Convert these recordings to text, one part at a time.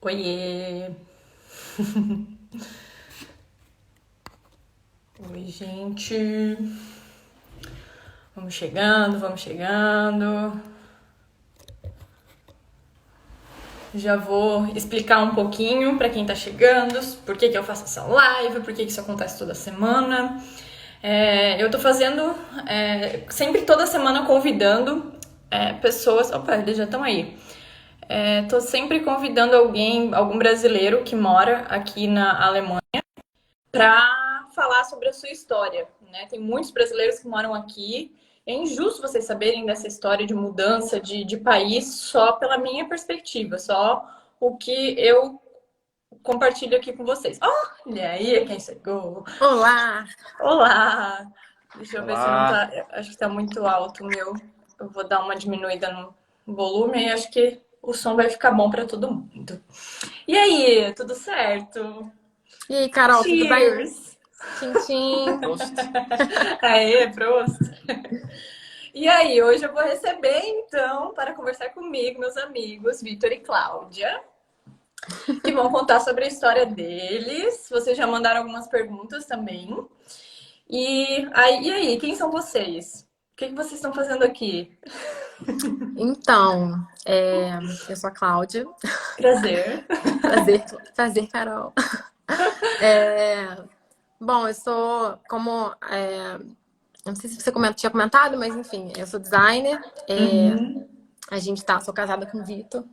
Oiê! Oi, gente. Vamos chegando, vamos chegando. Já vou explicar um pouquinho para quem tá chegando, por que eu faço essa live, por que isso acontece toda semana. Eu tô fazendo sempre toda semana convidando pessoas. Opa, eles já estão aí. Tô sempre convidando algum brasileiro que mora aqui na Alemanha para falar sobre a sua história, né? Tem muitos brasileiros que moram aqui. É injusto vocês saberem dessa história de mudança de país só pela minha perspectiva, só o que eu compartilho aqui com vocês. Olha aí quem chegou. Olá! Olá! Deixa eu ver se não Olá, tá. Acho que tá muito alto o meu. Eu vou dar uma diminuída no volume e acho que o som vai ficar bom para todo mundo. E aí, tudo certo? E aí, Carol, tudo bem? Cheers! Tchim, tchim. Prost. Aê, Prost! E aí, hoje eu vou receber, então, para conversar comigo, meus amigos, Vitor e Cláudia, que vão contar sobre a história deles. Vocês já mandaram algumas perguntas também. E aí, quem são vocês? O que vocês estão fazendo aqui? Então, eu sou a Cláudia. Prazer. Prazer, Carol. É, Bom, eu sou não sei se você tinha comentado, mas enfim, eu sou designer. Uhum. Sou casada com o Vitor.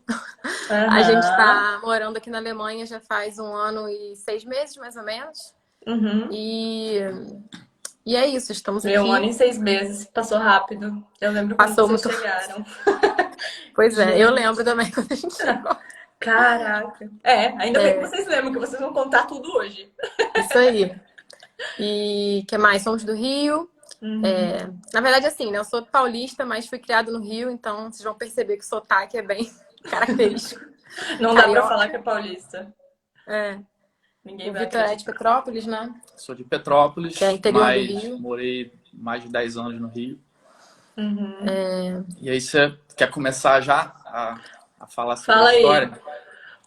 A gente Aham. tá morando aqui na Alemanha já faz 1 ano e 6 meses, mais ou menos. Uhum. E, e é isso, estamos Meu, 1 ano aqui. e 6 meses. Passou rápido. Eu lembro quando Passou vocês muito. chegaram. Pois é, eu Gente. lembro também quando a gente chegou. Caraca. Ainda bem que vocês lembram, que vocês vão contar tudo hoje. Isso aí. E que mais? Somos do Rio. Uhum. Na verdade, assim, né? Eu sou paulista, mas fui criado no Rio, então vocês vão perceber que o sotaque é bem característico. Não dá pra falar que Carioca. é paulista. É. Ninguém O vai Vitor é de acreditar. Petrópolis, né? Sou de Que é Petrópolis, interior do mas Rio. morei mais de 10 anos no Rio. Uhum. E aí você quer começar já a falar sobre a Fala aí. história?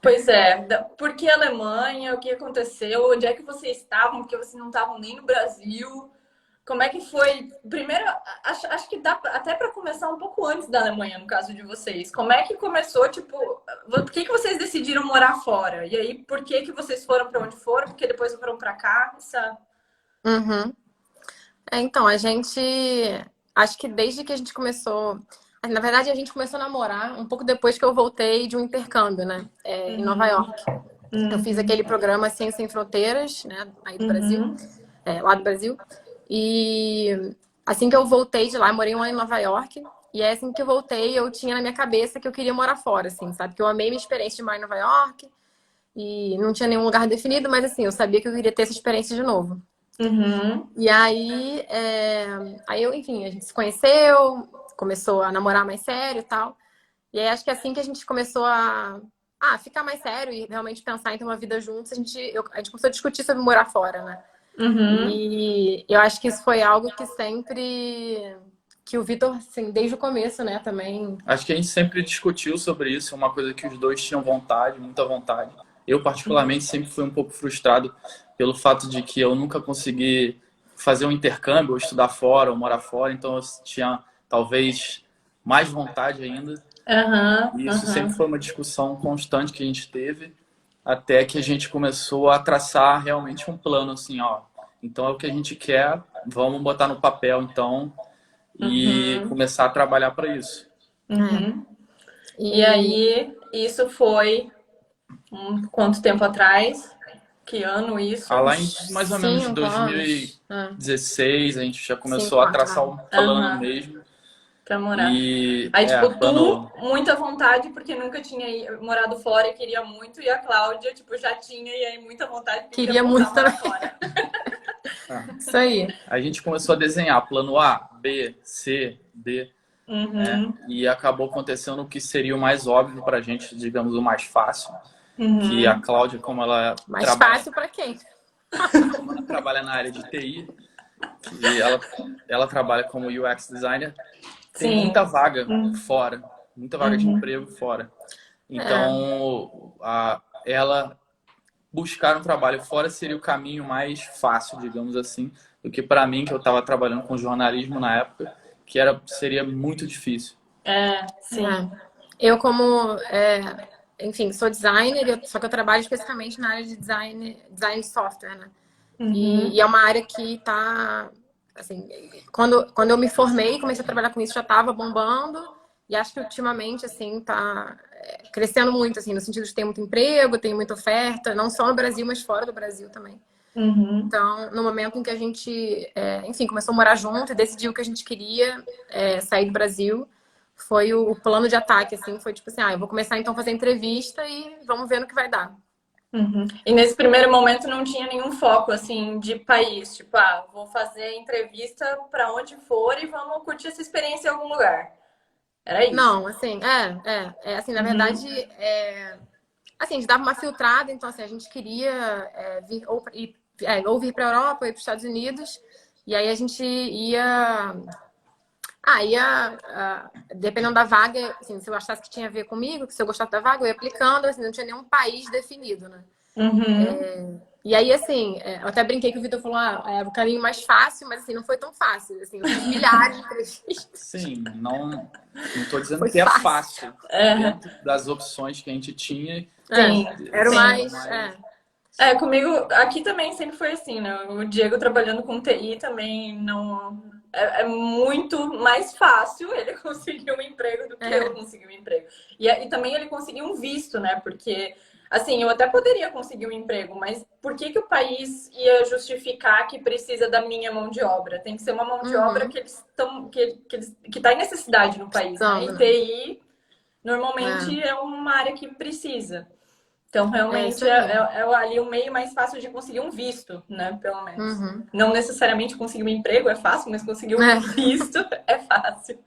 Pois é, por que Alemanha? O que aconteceu? Onde é que vocês estavam? Porque vocês não estavam nem no Brasil. Como é que foi? Primeiro, acho que dá até para começar um pouco antes da Alemanha, no caso de vocês. Como é que começou? Tipo, por que vocês decidiram morar fora? E aí, por que vocês foram para onde foram? Porque depois foram para cá? Uhum. Então, a gente. Acho que desde que a gente começou. Na verdade, a gente começou a namorar um pouco depois que eu voltei de um intercâmbio, né? Em Nova Uhum, York. Eu fiz uhum, aquele programa Ciência Sem Fronteiras, né? Aí do Brasil, uhum, lá do Brasil. E assim que eu voltei de lá, eu morei 1 ano em Nova York. E é assim que eu voltei, eu tinha na minha cabeça que eu queria morar fora, assim, sabe? Que eu amei minha experiência de morar em Nova York. E não tinha nenhum lugar definido, mas assim, eu sabia que eu queria ter essa experiência de novo. uhum, E aí eu, enfim, a gente se conheceu, começou a namorar mais sério e tal. E aí acho que assim que a gente começou a ficar mais sério e realmente pensar em ter uma vida juntos, a gente começou a discutir sobre morar fora, né? uhum. E eu acho que isso foi algo que o Vitor, assim, desde o começo, né, também. Acho que a gente sempre discutiu sobre isso, é uma coisa que os dois tinham vontade, muita vontade. Eu, particularmente, sempre fui um pouco frustrado pelo fato de que eu nunca consegui fazer um intercâmbio, ou estudar fora, ou morar fora, então eu tinha talvez mais vontade ainda. Aham, E isso sempre aham. foi uma discussão constante que a gente teve, até que a gente começou a traçar realmente um plano assim, ó. Então é o que a gente quer, vamos botar no papel então e Uhum, começar a trabalhar para isso. É. uhum. E E aí, isso foi quanto tempo atrás? Que ano isso? Ah, lá em uns mais ou menos 5 anos, 2016 a gente já começou cinco a anos, traçar vai. um plano Aham, mesmo pra morar. e Aí, tipo, tu, plano. muita vontade, porque nunca tinha morado fora e queria muito, e a Cláudia, tipo, já tinha, e aí muita vontade, porque queria Queria voltar muito a também. morar fora. Isso aí. A gente começou a desenhar plano A, B, C, D, né? Uhum, E acabou acontecendo o que seria o mais óbvio para a gente, digamos, o mais fácil, que a uhum, Cláudia, como ela Mais trabalha, fácil para quem? como ela trabalha na área de TI, que ela trabalha como UX designer, tem muita sim. vaga Uhum, fora, muita vaga de uhum, emprego fora. É. Então, ela buscar um trabalho fora seria o caminho mais fácil, digamos assim, do que para mim, que eu estava trabalhando com jornalismo na época, seria muito difícil. Sim. Eu como, enfim, sou designer, só que eu trabalho especificamente na área de design de software, né? E é uma área que tá, assim, quando eu me formei e comecei a trabalhar com isso, já estava bombando. E acho que ultimamente, assim, tá crescendo muito, assim, no sentido de ter muito emprego, tem muita oferta, não só no Brasil, mas fora do Brasil também. Então, no momento em que a gente, enfim, começou a morar junto e decidiu que a gente queria sair do Brasil, foi o plano de ataque, assim, foi tipo assim, eu vou começar então a fazer entrevista e vamos ver no que vai dar. E nesse primeiro momento não tinha nenhum foco, assim, de país, tipo, vou fazer entrevista para onde for e vamos curtir essa experiência em algum lugar. Era isso? Não, assim, assim, na verdade, assim, a gente dava uma filtrada, então, assim, a gente queria vir ou vir para a Europa ou ir para os Estados Unidos, e aí a gente ia, dependendo da vaga, assim, se eu achasse que tinha a ver comigo, que se eu gostasse da vaga, eu ia aplicando, assim, não tinha nenhum país definido, né? E aí, assim, eu até brinquei que o Vitor falou, é o caminho mais fácil, mas assim, não foi tão fácil. Assim, eu fiz milhares de entrevistas. Sim, não estou dizendo Foi que é fácil. fácil. Dentro das opções que a gente tinha. Sim, era o mais. Comigo aqui também sempre foi assim, né? O Diego trabalhando com TI também não. É muito mais fácil ele conseguir um emprego do que eu conseguir um emprego. E também ele conseguiu um visto, né? Porque, assim, eu até poderia conseguir um emprego, mas por que o país ia justificar que precisa da minha mão de obra? Tem que ser uma mão de obra que eles estão que tá em necessidade no país, né? E TI normalmente é uma área que precisa. Então, realmente, é ali o meio mais fácil de conseguir um visto, né? Pelo menos. Não necessariamente conseguir um emprego é fácil, mas conseguir um visto é fácil.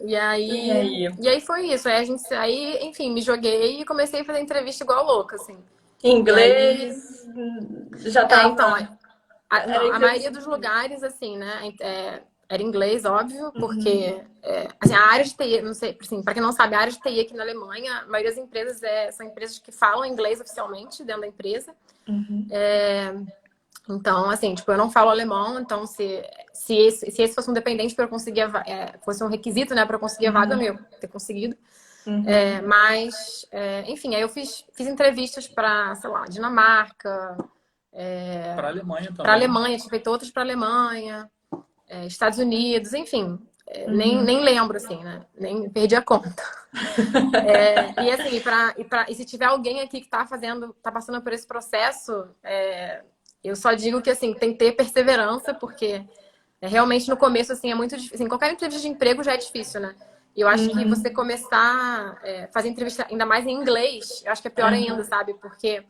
E aí foi isso. Aí, enfim, me joguei e comecei a fazer entrevista igual louca, assim. Inglês, já tava... Então, a maioria dos lugares, assim, né? Era inglês, óbvio, porque assim, a área de TI, não sei, assim, para quem não sabe, a área de TI aqui na Alemanha, a maioria das empresas são empresas que falam inglês oficialmente dentro da empresa. Então, assim, tipo, eu não falo alemão, então se esse fosse um dependente para eu conseguir, fosse um requisito, né, para eu conseguir a vaga, eu ia ter conseguido. Mas, enfim, aí eu fiz entrevistas para, sei lá, Dinamarca, para a Alemanha também. Para a Alemanha, tinha feito outras para a Alemanha. Estados Unidos, enfim, nem lembro, assim, né? Nem perdi a conta. E assim, e se tiver alguém aqui que tá passando por esse processo, eu só digo que, assim, tem que ter perseverança, porque realmente no começo, assim, é muito difícil. Assim, qualquer entrevista de emprego já é difícil, né? E eu acho que você começar a fazer entrevista ainda mais em inglês, eu acho que é pior ainda, sabe? Porque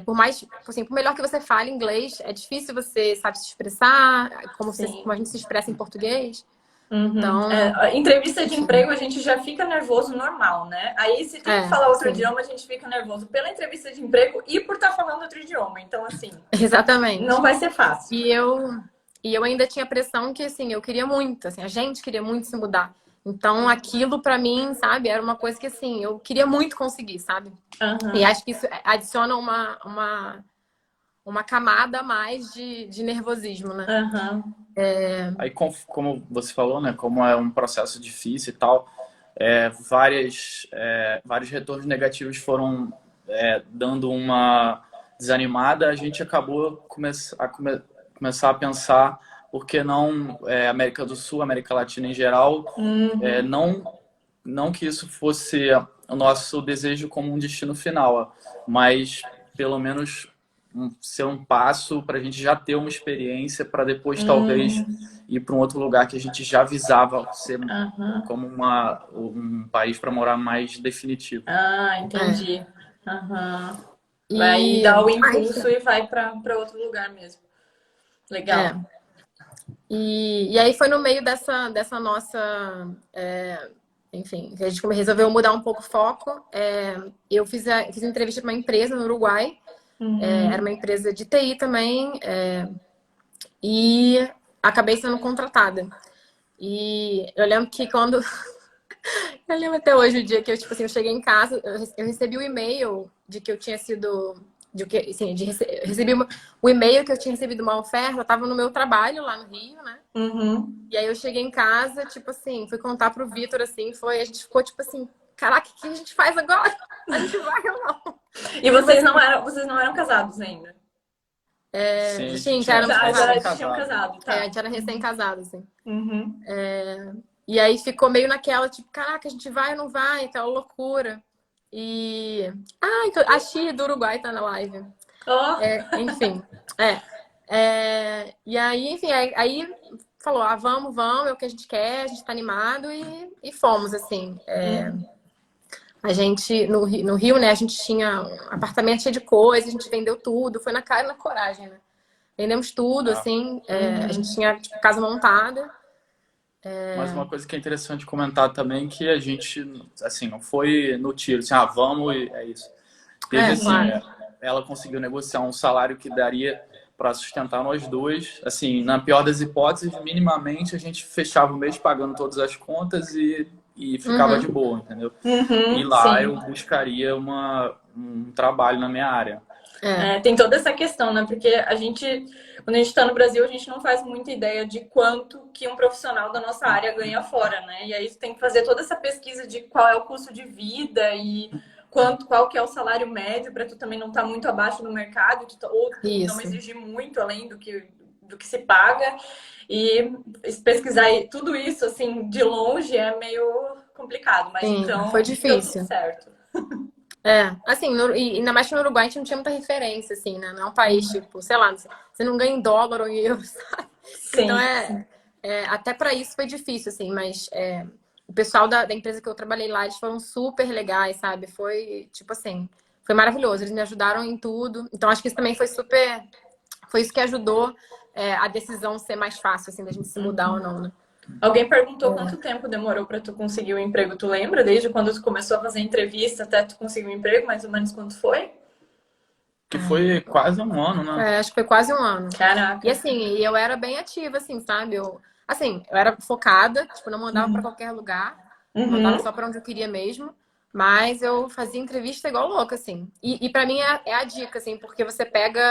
por mais, assim, por melhor que você fale inglês, é difícil você, sabe, se expressar como a gente se expressa em português. Então, entrevista de emprego a gente já fica nervoso normal, né? Aí se tem que falar outro idioma, a gente fica nervoso pela entrevista de emprego e por estar falando outro idioma. Então, assim, exatamente. Não vai ser fácil. E eu ainda tinha pressão que, assim, eu queria muito, assim, a gente queria muito se mudar. Então, aquilo pra mim, sabe, era uma coisa que, assim, eu queria muito conseguir, sabe? E acho que isso adiciona uma camada a mais de nervosismo, né? Aí, como você falou, né, como é um processo difícil e tal, vários retornos negativos foram dando uma desanimada, a gente acabou começar a pensar por que não América do Sul, América Latina em geral, não que isso fosse o nosso desejo como um destino final, mas pelo menos ser um passo para a gente já ter uma experiência para depois talvez ir para um outro lugar que a gente já visava ser como um país para morar mais definitivo. Entendi. Vai dar o impulso e vai para outro lugar mesmo. Legal. E aí foi no meio dessa nossa... enfim, a gente resolveu mudar um pouco o foco. Eu fiz entrevista para uma empresa no Uruguai. Era uma empresa de TI também. E acabei sendo contratada. E eu lembro que quando Eu lembro até hoje o dia que eu, tipo assim, eu cheguei em casa, eu recebi o e-mail de que eu tinha sido. De que, assim, eu recebi o e-mail que eu tinha recebido uma oferta, eu tava no meu trabalho lá no Rio, né? Uhum. E aí eu cheguei em casa, tipo assim, fui contar pro Vitor, assim, a gente ficou tipo assim, caraca, o que a gente faz agora? A gente vai ou não? E vocês não eram casados ainda? Sim, a gente Gente, tinha éramos Já casados. tinham recém-casado. casado, A tá. gente era recém-casado, assim. Uhum. E aí ficou meio naquela, tipo, caraca, a gente vai ou não vai? Aquela loucura. E. Ah, então, a Xi do Uruguai tá na live. Ó, Enfim. É. E aí, enfim, aí falou, vamos, é o que a gente quer, a gente tá animado e fomos, assim. A gente, no Rio, né, a gente tinha um apartamento cheio de coisas, a gente vendeu tudo, foi na cara e na coragem, né? Vendemos tudo, Ah, assim, a gente tinha, tipo, casa montada. mas uma coisa que é interessante comentar também que a gente, assim, não foi no tiro, assim, ah, vamos e é isso. Teve, assim, Claro. ela conseguiu negociar um salário que daria para sustentar nós dois. Assim, na pior das hipóteses, minimamente a gente fechava o mês pagando todas as contas e ficava de boa, entendeu? E uhum, lá sim. eu buscaria um trabalho na minha área. Tem toda essa questão, né? Porque quando a gente está no Brasil, a gente não faz muita ideia de quanto que um profissional da nossa área ganha fora, né? E aí você tem que fazer toda essa pesquisa de qual é o custo de vida e qual que é o salário médio para tu também não estar muito abaixo do mercado, ou não Isso. exigir muito além do que se paga. E pesquisar tudo isso, assim, de longe é meio complicado. Mas Sim, então foi deu tudo difícil. certo. Assim, e ainda mais que no Uruguai a gente não tinha muita referência, assim, né? Não é um país, tipo, sei lá, você não ganha em dólar ou em euro, sabe? Então, Sim. até para isso foi difícil, assim, mas o pessoal da empresa que eu trabalhei lá, eles foram super legais, sabe? Foi, tipo assim, foi maravilhoso. Eles me ajudaram em tudo. Então, acho que isso também foi isso que ajudou a decisão ser mais fácil, assim, da gente se mudar ou não, né? Alguém perguntou quanto tempo demorou para tu conseguir o emprego. Tu lembra? Desde quando tu começou a fazer entrevista até tu conseguir o emprego, mais ou menos quanto foi? Que foi quase um ano, né? Acho que foi quase um ano. E Caraca. assim, eu era bem ativa, assim, sabe? Eu era focada, tipo, não mandava pra qualquer lugar, mandava Uhum. só pra onde eu queria mesmo. Mas eu fazia entrevista igual louca, assim. E para mim é a dica, assim, porque você pega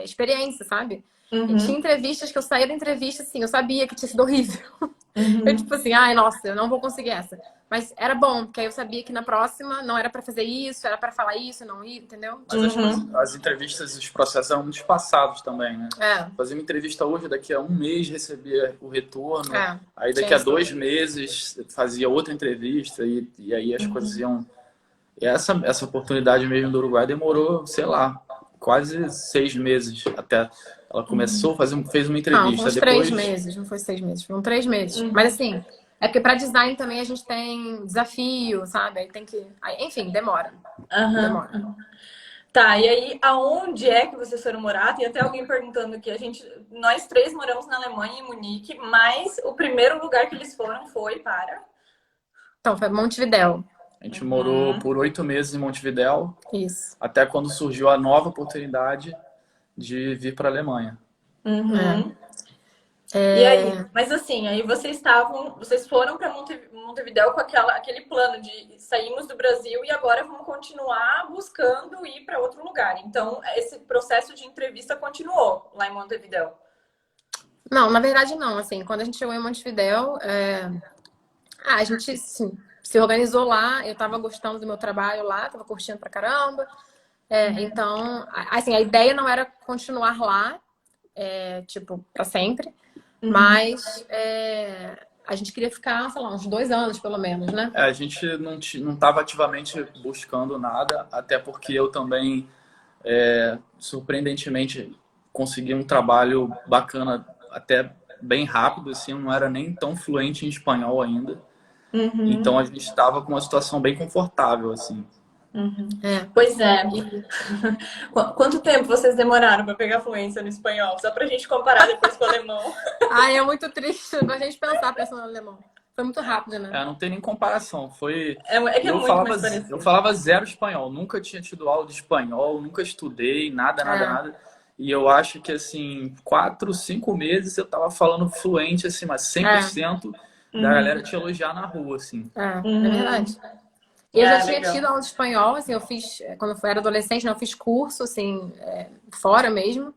experiência, sabe? E tinha Uhum. entrevistas que eu saía da entrevista, assim, eu sabia que tinha sido horrível. Eu, Uhum. tipo assim, ai, nossa, eu não vou conseguir essa. Mas era bom, porque aí eu sabia que na próxima não era pra fazer isso, era pra falar isso, não ir, entendeu? Mas as entrevistas, os processos eram muito espaçados também, né? É, Fazia uma entrevista hoje, daqui a um mês recebia o retorno, aí daqui tinha a isso 2 meses fazia outra entrevista e aí as coisas iam... E essa oportunidade mesmo do Uruguai demorou, sei lá, quase 6 meses até ela começou, fez uma Não, foi entrevista. uns 3 Depois, meses, não foi 6 meses, foram 3 meses. Mas assim, é porque para design também a gente tem desafio, sabe? Aí tem que. Enfim, demora. Demora. Aham. Tá, e aí, aonde é que vocês foram morar? Tem até alguém perguntando aqui. Nós três moramos na Alemanha, em Munique, mas o primeiro lugar que eles foram foi para... Então, foi Montevidéu. a gente morou por 8 meses em Montevidéu, Isso. até quando surgiu a nova oportunidade de vir para a Alemanha. Uhum. E aí, mas assim, aí vocês foram para Montevidéu com aquele plano de saímos do Brasil e agora vamos continuar buscando ir para outro lugar. Então, esse processo de entrevista continuou lá em Montevidéu. Não, na verdade não. Assim, quando a gente chegou em Montevidéu, a gente se organizou lá. Eu tava gostando do meu trabalho lá, tava curtindo pra caramba. Então, assim, a ideia não era continuar lá, tipo, pra sempre. Mas a gente queria ficar, sei lá, uns 2 anos, pelo menos, né? A gente não estava ativamente buscando nada, até porque eu também, surpreendentemente, consegui um trabalho bacana até bem rápido, assim, eu não era nem tão fluente em espanhol ainda. Então a gente estava com uma situação bem confortável, assim. Pois é. Quanto tempo vocês demoraram para pegar fluência no espanhol? Só para a gente comparar depois com o alemão. Ai, é muito triste pra gente pensar pensando no alemão. Foi muito rápido, né? Não tem nem comparação. É que é muito mais Eu parecido. falava zero espanhol, nunca tinha tido aula de espanhol, nunca estudei, nada. E eu acho que, assim, 4, 5 meses eu tava falando fluente, assim, mas 100%. da galera te elogiar na rua, assim. É Uhum. verdade. E eu já tinha Legal. tido aula de espanhol, assim, eu fiz, quando eu era adolescente, né, eu fiz curso, assim, fora mesmo.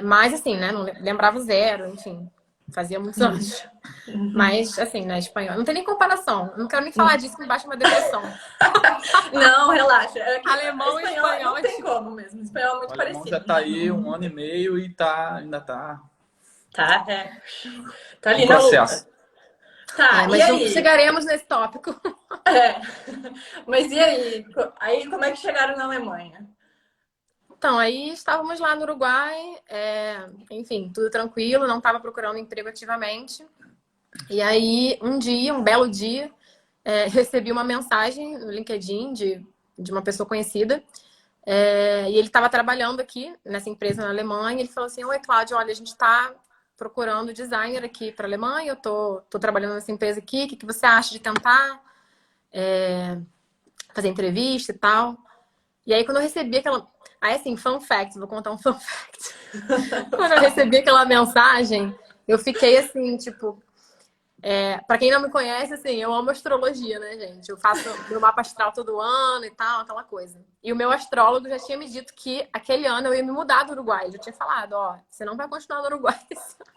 Mas, assim, né, não lembrava zero, enfim, fazia muitos anos. Mas, assim, né, espanhol, não tem nem comparação. Eu não quero nem falar disso, que me baixa uma depressão. Não, relaxa. É que Alemão e espanhol não é tem tipo... como mesmo. Espanhol é O muito alemão já parecido. tá aí 1 ano e meio e ainda tá Tá, tá em ali na processo. luta. Tá, e mas não aí? chegaremos nesse tópico. É. Mas e aí? Aí como é que chegaram na Alemanha? Então, aí estávamos lá no Uruguai, enfim, tudo tranquilo, não estava procurando emprego ativamente. E aí, um belo dia, recebi uma mensagem no LinkedIn de uma pessoa conhecida. E ele estava trabalhando aqui nessa empresa na Alemanha. Ele falou assim: Oi, Cláudio, olha, a gente está procurando designer aqui para a Alemanha. Eu tô trabalhando nessa empresa aqui. O que você acha de tentar fazer entrevista e tal? E aí, quando eu recebi aquela. Aí, assim, fun fact, vou contar um fun fact. Quando eu recebi aquela mensagem, eu fiquei assim, tipo. Pra quem não me conhece, assim, eu amo astrologia, né, gente? Eu faço meu mapa astral todo ano e tal, aquela coisa. E o meu astrólogo já tinha me dito que aquele ano eu ia me mudar do Uruguai. Já tinha falado, ó, você não vai continuar no Uruguai.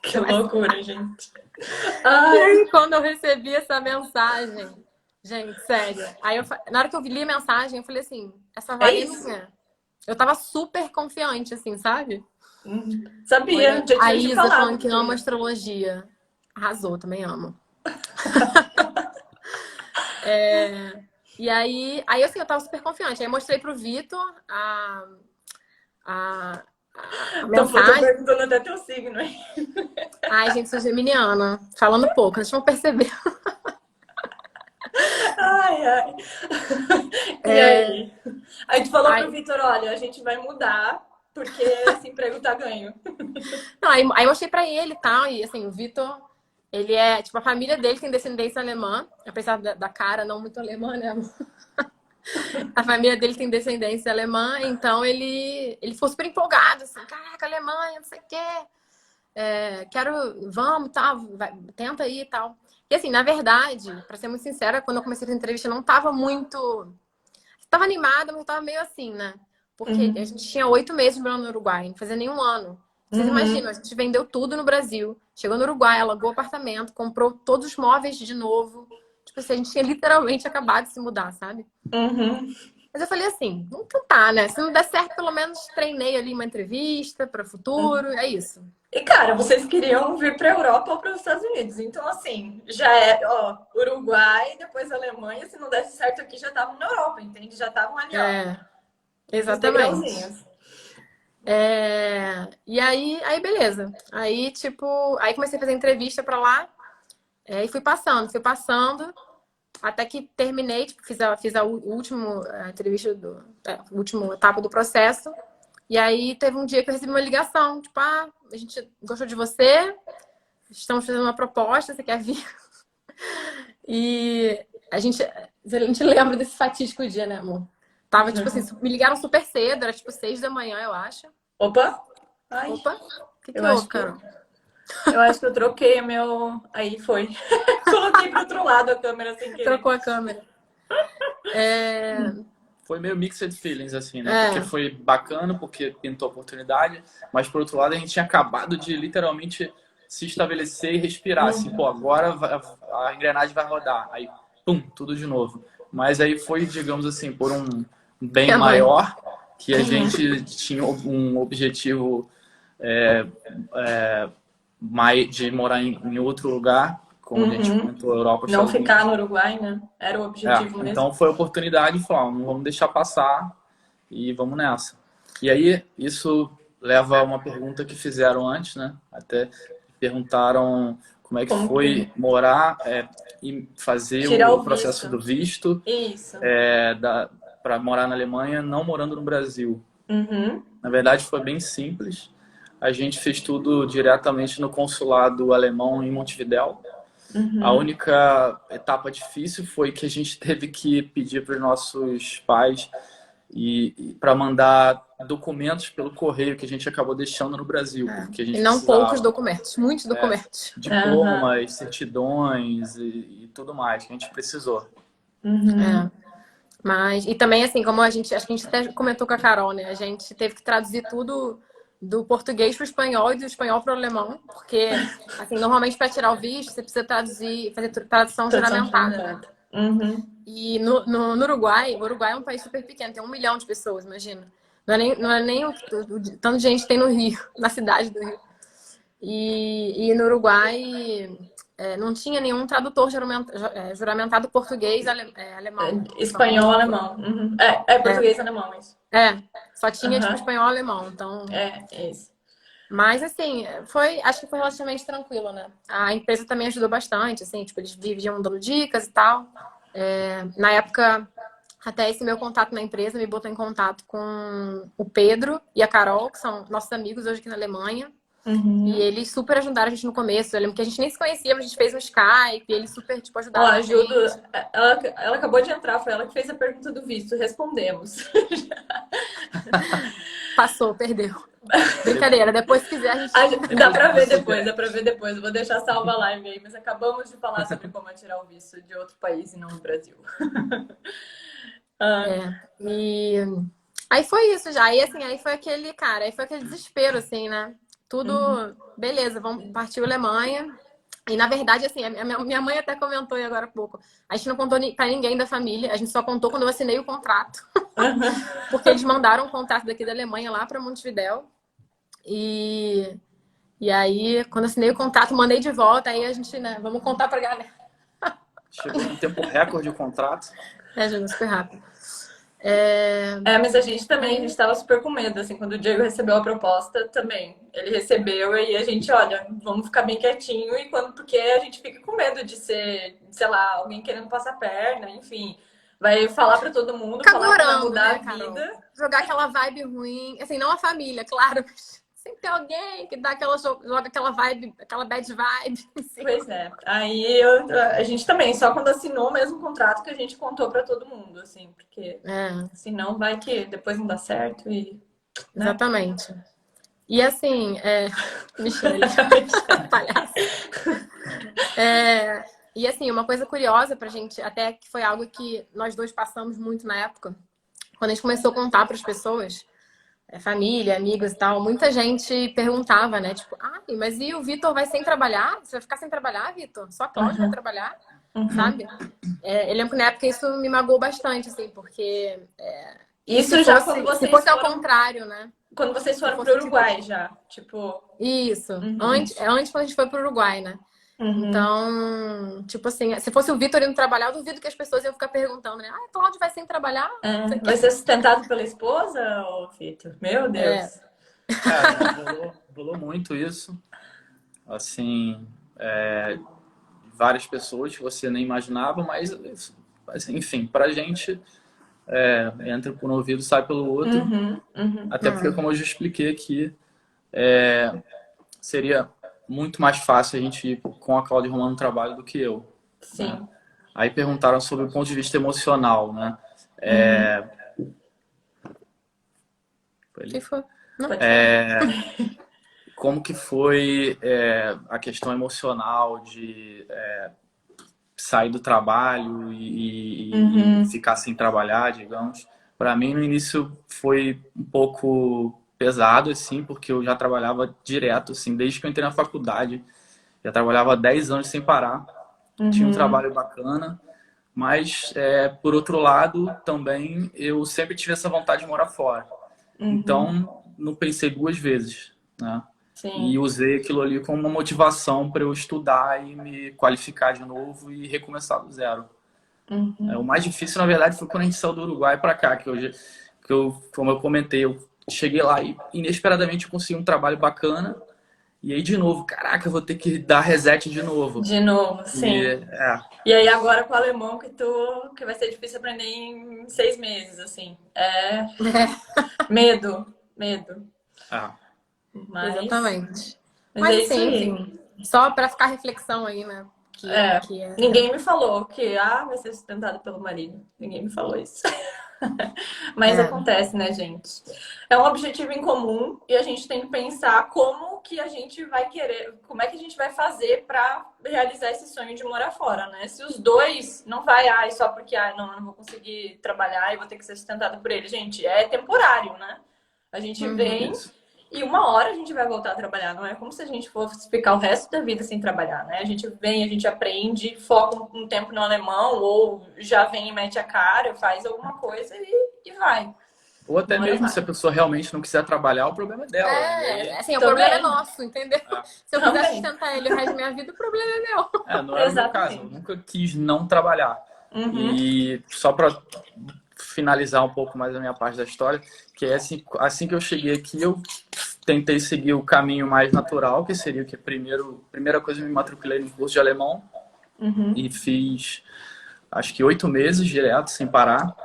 Que loucura, gente. E Ai, aí, quando eu recebi essa mensagem, gente, sério. Aí, na hora que eu li a mensagem, eu falei assim, essa é vaga é isso. minha. Eu tava super confiante, assim, sabe? Sabia, já A tinha te Isa falado falando que que tu ama ia. astrologia. Arrasou, também amo. E aí assim, eu tava super confiante. Aí eu mostrei pro Vitor a, a Tô mensagem. perguntando até teu signo, hein? Ai, gente, sou geminiana. Falando pouco, vocês vão perceber. Ai, ai. E aí? Aí tu falou pro Aí, Vitor, olha, a gente vai mudar porque esse emprego tá ganho. não, aí eu mostrei pra ele e tal. E assim, o Vitor, ele é, tipo, a família dele tem descendência alemã. Apesar da cara não muito alemã, né? A família dele tem descendência alemã, então ele ficou super empolgado, assim, caraca, Alemanha, não sei o quê. Vamos, tal, tenta aí e tal. E assim, na verdade, pra ser muito sincera, quando eu comecei essa entrevista, eu não tava muito. Tava animada, mas tava meio assim, né? Porque a gente tinha 8 meses morando no Uruguai, não fazia nenhum ano. Vocês Uhum. imaginam, a gente vendeu tudo no Brasil, chegou no Uruguai, alugou apartamento, comprou todos os móveis de novo. Tipo assim, a gente tinha literalmente acabado de se mudar, sabe? Uhum. Mas eu falei assim, vamos tentar, né? Se não der certo, pelo menos treinei ali uma entrevista para o futuro, é isso. E, cara, vocês queriam vir pra Europa ou para os Estados Unidos. Então, assim, já ó, Uruguai, depois Alemanha. Se não desse certo aqui, já estavam na Europa, entende? Já estavam ali, ó, É, nos exatamente. degrauzinhos. E aí beleza. Aí, tipo, aí comecei a fazer entrevista para lá, e fui passando, até que terminei, tipo, fiz a última entrevista a última etapa do processo. E aí teve um dia que eu recebi uma ligação, tipo, a gente gostou de você, estamos fazendo uma proposta, você quer vir? E a gente lembra desse fatídico dia, né, amor? Tava, tipo assim, me ligaram super cedo, era tipo 6 da manhã, eu acho. Opa! Ai, Opa, o que eu houve, acho que Carol? eu acho que eu troquei o meu. Aí foi. Coloquei pro outro lado a câmera sem querer. Trocou a câmera. Foi meio mixed feelings, assim, né? Porque foi bacana, porque pintou a oportunidade, mas por outro lado a gente tinha acabado de literalmente se estabelecer e respirar, assim, pô, agora a engrenagem vai rodar. Aí, pum, tudo de novo. Mas aí foi, digamos assim, por um bem Minha mãe. maior, que a gente tinha um objetivo de morar em outro lugar, como a gente comentou, Europa, Não Estados ficar Unidos. no Uruguai, né? Era o objetivo mesmo. Então foi a oportunidade de falar, não vamos deixar passar e vamos nessa. E aí, isso leva a uma pergunta que fizeram antes, né? Até perguntaram como é que foi morar e fazer Tirar o o processo visto. do visto Isso. para morar na Alemanha, não morando no Brasil. Uhum. Na verdade, foi bem simples. A gente fez tudo diretamente no consulado alemão em Montevidéu. A única etapa difícil foi que a gente teve que pedir para os nossos pais e para mandar documentos pelo correio que a gente acabou deixando no Brasil, porque a gente E não precisava, poucos documentos, muitos documentos. diplomas, certidões e tudo mais que a gente precisou. Mas, e também, assim, como acho que a gente até comentou com a Carol, né? A gente teve que traduzir tudo do português para o espanhol e do espanhol para o alemão, porque, assim, normalmente para tirar o visto, você precisa traduzir, fazer tradução juramentada, né? E no Uruguai, o Uruguai é um país super pequeno, tem 1 milhão de pessoas, imagina. Não é nem o tanto de gente tem no Rio, na cidade do Rio. E no Uruguai não tinha nenhum tradutor juramentado português, alemão. Espanhol, alemão. Português, alemão, isso. Só tinha tipo espanhol, alemão. Então, é isso. mas assim, acho que foi relativamente tranquilo, né? A empresa também ajudou bastante, assim, tipo, eles viviam dando dicas e tal. Na época, até esse meu contato na empresa me botou em contato com o Pedro e a Carol, que são nossos amigos hoje aqui na Alemanha. E eles super ajudaram a gente no começo. Eu lembro que a gente nem se conhecia, mas a gente fez um Skype, e eles super, tipo, ajudaram a gente. Ela acabou de entrar, foi ela que fez a pergunta do visto, respondemos. Passou, perdeu. Brincadeira, depois se quiser a gente... Dá pra ver depois. Eu vou deixar salva a live aí, mas acabamos de falar sobre como tirar o visto de outro país e não do Brasil. E aí foi isso já. Aí foi aquele desespero, assim, né? Tudo, beleza, vamos partir a Alemanha. E na verdade, assim, a minha mãe até comentou aí agora há pouco. A gente não contou pra ninguém da família, a gente só contou quando eu assinei o contrato. Porque eles mandaram um contrato daqui da Alemanha lá pra Montevidéu. E aí, quando eu assinei o contrato, mandei de volta. Aí a gente, né, vamos contar pra galera. Chegou num tempo recorde o contrato. Chegou super rápido. Mas a gente estava super com medo, assim, quando o Diego recebeu a proposta também. Ele recebeu e a gente, olha, vamos ficar bem quietinho, porque a gente fica com medo de ser, sei lá, alguém querendo passar a perna, enfim. Vai falar pra todo mundo, Fica falar que vai adorando, mudar né, a vida. Carol? Jogar aquela vibe ruim, assim, não a família, claro, mas sempre tem alguém que dá joga aquela vibe, aquela bad vibe. Assim. Pois é. Aí a gente também, só quando assinou o mesmo contrato que a gente contou pra todo mundo, assim, porque senão vai que depois não dá certo e... Né? Exatamente. E assim, Michele, palhaço. E assim, uma coisa curiosa pra gente, até que foi algo que nós dois passamos muito na época, quando a gente começou a contar pras pessoas, família, amigos e tal, muita gente perguntava, né? Tipo, mas e o Vitor vai sem trabalhar? Você vai ficar sem trabalhar, Vitor? Só a Cláudia vai trabalhar? Sabe? Eu lembro que na época isso me magoou bastante, assim, porque... Isso já quando vocês se fosse ao contrário, né? Quando vocês foram pro Uruguai já, tipo... Isso. Antes quando a gente foi pro Uruguai, né? Então, tipo assim, se fosse o Vitor indo trabalhar, eu duvido que as pessoas iam ficar perguntando, né? Cláudio vai sem trabalhar? Vai ser sustentado pela esposa, ô Vitor? Meu Deus. Rolou muito isso. Assim, várias pessoas que você nem imaginava, mas enfim, pra gente entra por um ouvido, sai pelo outro. Até porque, como eu já expliquei aqui, seria muito mais fácil a gente ir com a Cláudia Romano no trabalho do que eu. Sim. Né? Aí perguntaram sobre o ponto de vista emocional, né? Que foi? Como que foi a questão emocional de sair do trabalho e ficar sem trabalhar, digamos. Para mim, no início, foi um pouco pesado, assim, porque eu já trabalhava direto, assim, desde que eu entrei na faculdade. Já trabalhava há 10 anos sem parar. Tinha um trabalho bacana. Mas, por outro lado, também, eu sempre tive essa vontade de morar fora. Então, não pensei 2 vezes, né? Sim. E usei aquilo ali como uma motivação para eu estudar e me qualificar de novo e recomeçar do zero. O mais difícil, na verdade, foi quando a gente saiu do Uruguai para cá, que eu, como eu comentei, eu cheguei lá e inesperadamente eu consegui um trabalho bacana. E aí, de novo, caraca, eu vou ter que dar reset de novo. De novo, sim. E aí, agora com o alemão, que vai ser difícil aprender em 6 meses, assim. Medo. Mas... Exatamente. Mas enfim, só para ficar reflexão aí, né? Ninguém me falou que vai ser sustentado pelo marido. Ninguém me falou isso. Mas É. acontece, né, gente? É um objetivo em comum e a gente tem que pensar como que a gente vai querer, como é que a gente vai fazer para realizar esse sonho de morar fora, né? Se os dois não vai, só porque, não vou conseguir trabalhar e vou ter que ser sustentado por ele. Gente, é temporário, né? A gente vem Isso. e uma hora a gente vai voltar a trabalhar. Não é como se a gente fosse ficar o resto da vida sem trabalhar, né? A gente vem, a gente aprende, foca um tempo no alemão ou já vem e mete a cara, faz alguma coisa e vai. Ou até Uma hora mesmo vai. se a pessoa realmente não quiser trabalhar, o problema é dela. E aí, Assim, o Também. problema é nosso, entendeu? Se eu quiser Também. sustentar ele o resto da minha vida, o problema é meu. não era o meu caso. Eu Exatamente. nunca quis não trabalhar. Uhum. E só para finalizar um pouco mais a minha parte da história, que é assim que eu cheguei aqui, eu tentei seguir o caminho mais natural, que seria que primeira coisa, eu me matriculei no curso de alemão Uhum. e fiz, acho que 8 meses direto, sem parar.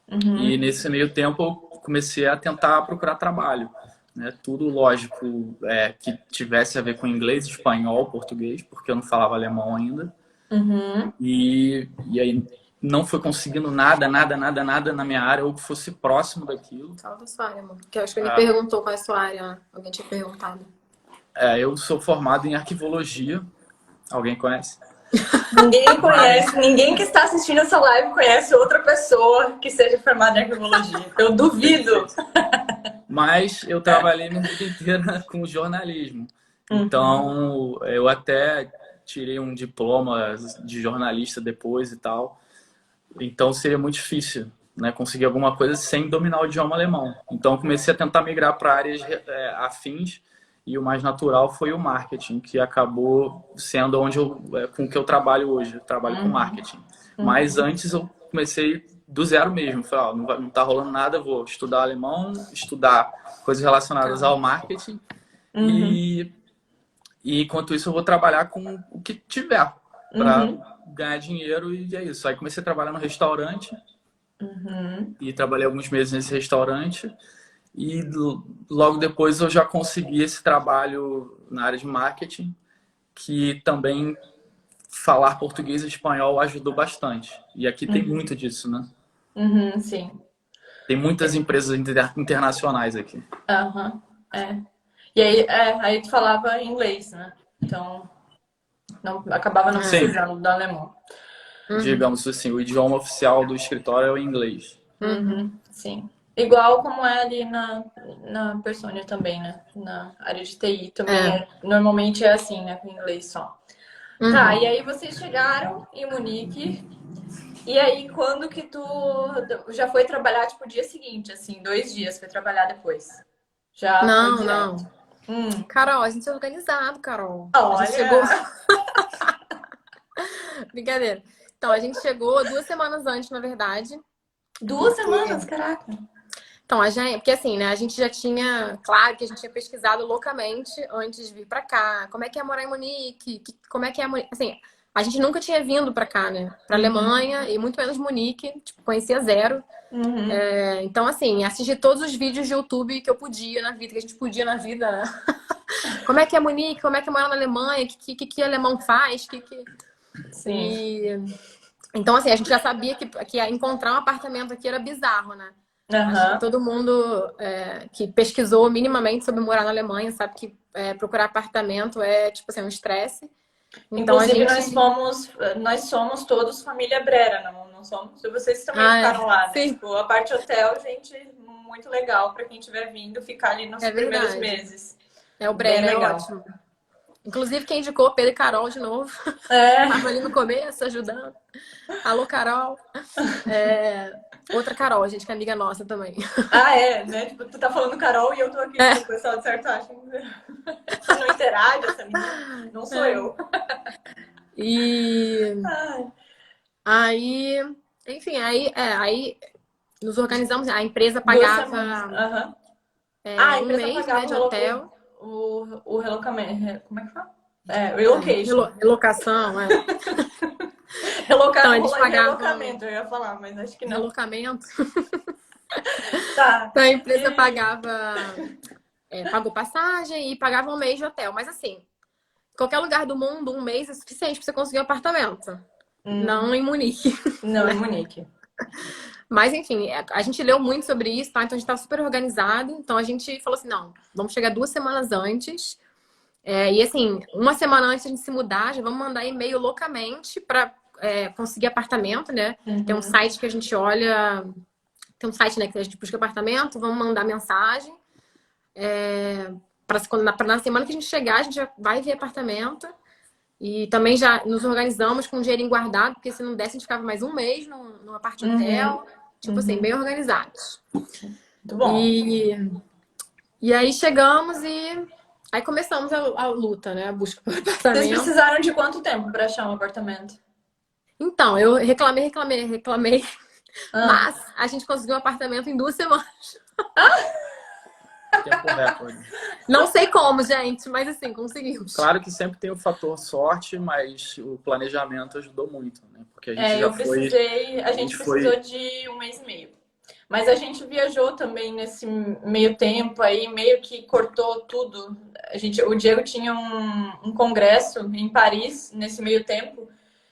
Uhum. E nesse meio tempo eu comecei a tentar procurar trabalho, né? Tudo lógico, que tivesse a ver com inglês, espanhol, português, porque eu não falava alemão ainda. Uhum. E aí não fui conseguindo nada na minha área ou que fosse próximo daquilo. Fala da sua área, amor. Porque eu acho que ele perguntou qual é a sua área, né? Alguém tinha perguntado. Eu sou formado em arquivologia. Alguém conhece? Ninguém conhece, ninguém que está assistindo essa live conhece outra pessoa que seja formada em arquivologia. Eu duvido. Mas eu trabalhei minha vida inteira com jornalismo. Então, eu até tirei um diploma de jornalista depois e tal. Então, seria muito difícil, né, conseguir alguma coisa sem dominar o idioma alemão. Então, eu comecei a tentar migrar para áreas afins e o mais natural foi o marketing, que acabou sendo onde com que eu trabalho hoje. Eu trabalho com marketing. Mas antes eu comecei do zero mesmo. Falei, não tá rolando nada, eu vou estudar alemão, estudar coisas relacionadas ao marketing e enquanto isso eu vou trabalhar com o que tiver para ganhar dinheiro e é isso. Aí comecei a trabalhar no restaurante e trabalhei alguns meses nesse restaurante e logo depois eu já consegui esse trabalho na área de marketing, que também falar português e espanhol ajudou bastante. E aqui tem muito disso, né? Sim. Tem muitas empresas internacionais aqui. E aí tu falava inglês, né? Então acabava não precisando do alemão. Digamos assim, o idioma oficial do escritório é o inglês. Sim. Igual como é ali na Persônia também, né? Na área de TI também. Normalmente é assim, né? Com inglês só. Tá, e aí vocês chegaram em Munique. E aí, quando que tu já foi trabalhar, tipo, o dia seguinte, assim, 2 dias, foi trabalhar depois? Já foi direto. Não. Carol, a gente é organizado, Carol. Olha! A gente chegou... Brincadeira. Então, a gente chegou 2 semanas antes, na verdade. 2 semanas, caraca! Então, porque assim, né, a gente já tinha, claro que a gente tinha pesquisado loucamente antes de vir pra cá, como é que é morar em Munique, como é que é, assim, a gente nunca tinha vindo pra cá, né, pra Alemanha e muito menos Munique, tipo, conhecia zero. Então, assim, assisti todos os vídeos de YouTube que eu podia na vida, que a gente podia na vida, né? Como é que é Munique, como é que é morar na Alemanha, que alemão faz, Sim. Então, assim, a gente já sabia que encontrar um apartamento aqui era bizarro, né? Acho que todo mundo que pesquisou minimamente sobre morar na Alemanha sabe que procurar apartamento é, tipo assim, um estresse. Então, inclusive, nós somos todos família Brera, não somos? Vocês também ficaram lá, né? Tipo, a parte hotel, gente, muito legal para quem estiver vindo ficar ali nos primeiros meses. O Brera é ótimo. Inclusive, quem indicou, Pedro e Carol de novo. Tava ali no começo, ajudando. Alô, Carol. Outra Carol, gente, que é amiga nossa também. Né? Tipo, tu tá falando Carol e eu tô aqui, o pessoal de certo acha que não interage essa menina. Não sou eu. E aí, enfim, aí nos organizamos, a empresa pagava a empresa mês, pagava né, de hotel. O relocamento. Como é que fala? Relocation. Relocação, Então, eles pagavam... relocamento, eu ia falar, mas acho que não. Relocamento. Tá. Então, a empresa pagou passagem e pagava um mês de hotel. Mas assim, qualquer lugar do mundo, um mês é suficiente para você conseguir um apartamento. Não em Munique. Não em Munique. Mas, enfim, a gente leu muito sobre isso, tá? Então a gente estava super organizado. Então a gente falou assim, não, vamos chegar 2 semanas antes. E assim, uma semana antes de a gente se mudar, já vamos mandar e-mail loucamente para conseguir apartamento, né? Tem um site que a gente olha, tem um site, né, que a gente busca apartamento, vamos mandar mensagem. Para na semana que a gente chegar, a gente já vai ver apartamento. E também já nos organizamos com um dinheirinho guardado, porque se não desse, a gente ficava mais um mês numa parte hotel. Tipo assim, bem organizados. Muito bom. E aí chegamos e aí começamos a luta, né? A busca pelo Vocês apartamento. precisaram de quanto tempo para achar um apartamento? Então, eu reclamei. Mas a gente conseguiu um apartamento em 2 semanas. Tempo recorde. Não sei como, gente, mas assim, conseguimos. Claro que sempre tem o fator sorte, mas o planejamento ajudou muito, né? Porque a gente a gente precisou de 1 mês e meio. Mas a gente viajou também nesse meio tempo aí, meio que cortou tudo. O Diego tinha um congresso em Paris nesse meio tempo.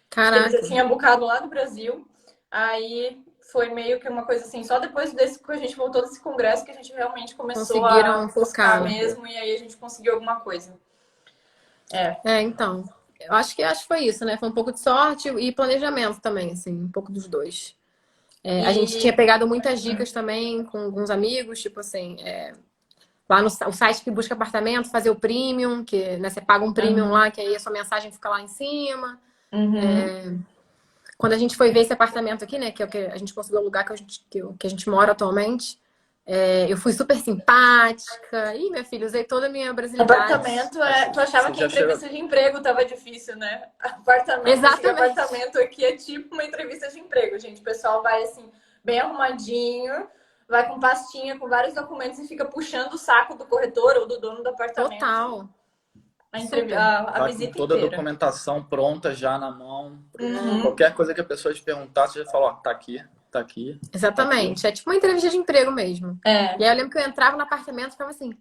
Caraca. Ele já tinha bucado lá do Brasil. Aí foi meio que uma coisa assim, só depois desse que a gente voltou desse congresso que a gente realmente começou a focar mesmo, e aí a gente conseguiu alguma coisa. Então. Eu acho que foi isso, né? Foi um pouco de sorte e planejamento também, assim, um pouco dos dois. A gente tinha pegado muitas dicas também com alguns amigos, tipo assim, lá no o site que busca apartamento, fazer o premium, que né, você paga um premium lá, que aí a sua mensagem fica lá em cima. Quando a gente foi ver esse apartamento aqui, né, que é o que a gente conseguiu alugar, que a gente mora atualmente, eu fui super simpática. Ih, minha filha, usei toda a minha brasilidade. Apartamento tu achava que a entrevista de emprego tava difícil, né? Apartamento aqui é tipo uma entrevista de emprego, gente. O pessoal vai assim, bem arrumadinho, vai com pastinha, com vários documentos e fica puxando o saco do corretor ou do dono do apartamento. Total. A visita com toda inteira. A documentação pronta já na mão. Qualquer coisa que a pessoa te perguntar, você já fala, ó, tá aqui. Exatamente. Tá aqui. É tipo uma entrevista de emprego mesmo. E aí eu lembro que eu entrava no apartamento e ficava assim,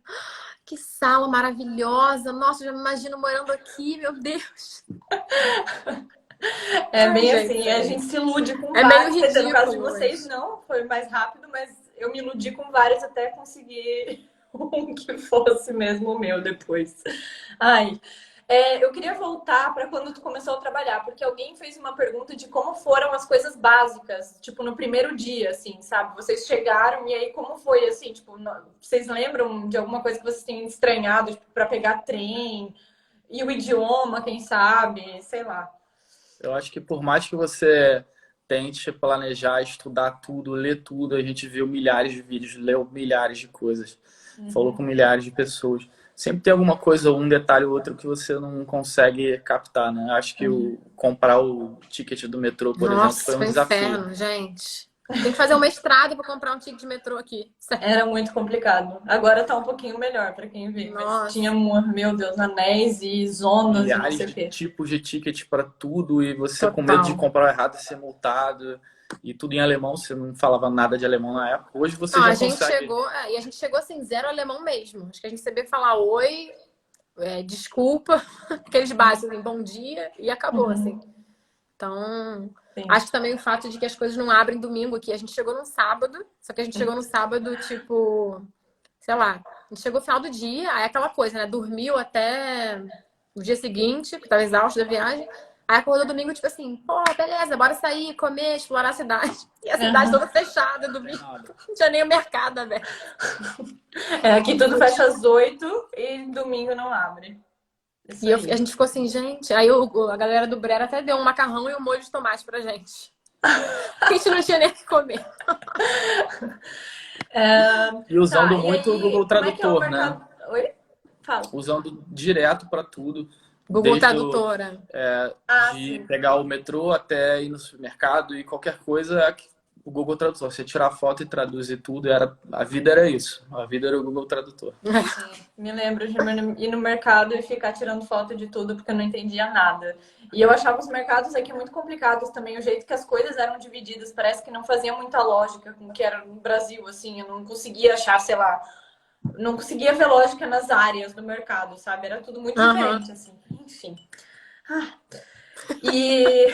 que sala maravilhosa. Nossa, eu já me imagino morando aqui, meu Deus. Bem assim, a gente se ilude com vários. Meio ridículo, no caso de vocês, não, foi mais rápido, mas eu me iludi com vários até conseguir um que fosse mesmo o meu depois. Eu queria voltar para quando tu começou a trabalhar, porque alguém fez uma pergunta de como foram as coisas básicas, tipo, no primeiro dia, assim, sabe? Vocês chegaram e aí como foi, assim, tipo, vocês lembram de alguma coisa que vocês tenham estranhado, tipo, para pegar trem? E o idioma, quem sabe? Sei lá. Eu acho que por mais que você tente planejar, estudar tudo, ler tudo, a gente viu milhares de vídeos, leu milhares de coisas, falou com milhares de pessoas. Sempre tem alguma coisa, um detalhe ou outro que você não consegue captar, né? Acho que comprar o ticket do metrô, por exemplo, foi um desafio. Inferno, gente. Tem que fazer um mestrado para comprar um ticket de metrô aqui. Era muito complicado. Agora tá um pouquinho melhor para quem vê. Mas tinha, meu Deus, anéis e zonas e não sei o quê. Tipos de ticket para tudo e você com medo de comprar errado e ser multado. E tudo em alemão, você não falava nada de alemão na época. Hoje você já consegue. E a gente chegou assim, zero alemão mesmo. Acho que a gente sabia falar oi, desculpa, aqueles básicos, assim, bom dia, e acabou, assim. Então, acho que também o fato de que as coisas não abrem domingo aqui. A gente chegou num sábado, só que a gente chegou no sábado, tipo, sei lá, a gente chegou no final do dia, aí aquela coisa, né? Dormiu até o dia seguinte, que tava exausto da viagem. Aí acordou domingo, tipo assim, pô, beleza, bora sair, comer, explorar a cidade. E a cidade toda fechada, domingo. Não tinha nem o mercado aberto. Aqui tudo fecha às 8 e domingo não abre. E a gente ficou assim, gente. Aí a galera do Brera até deu um macarrão e um molho de tomate pra gente. A gente não tinha nem o que comer. E usando muito o Google Tradutor, né? Oi? Fala. Usando direto para tudo. Google Tradutora. De pegar o metrô até ir no supermercado e qualquer coisa, o Google Tradutor. Você tirar foto e traduzir tudo, a vida era isso. A vida era o Google Tradutor. Me lembro de ir no mercado e ficar tirando foto de tudo porque eu não entendia nada. E eu achava os mercados aqui muito complicados também. O jeito que as coisas eram divididas parece que não fazia muita lógica com o que era no Brasil, assim. Eu não conseguia achar, sei lá, não conseguia ver lógica nas áreas do mercado, sabe? Era tudo muito diferente, assim. Enfim. E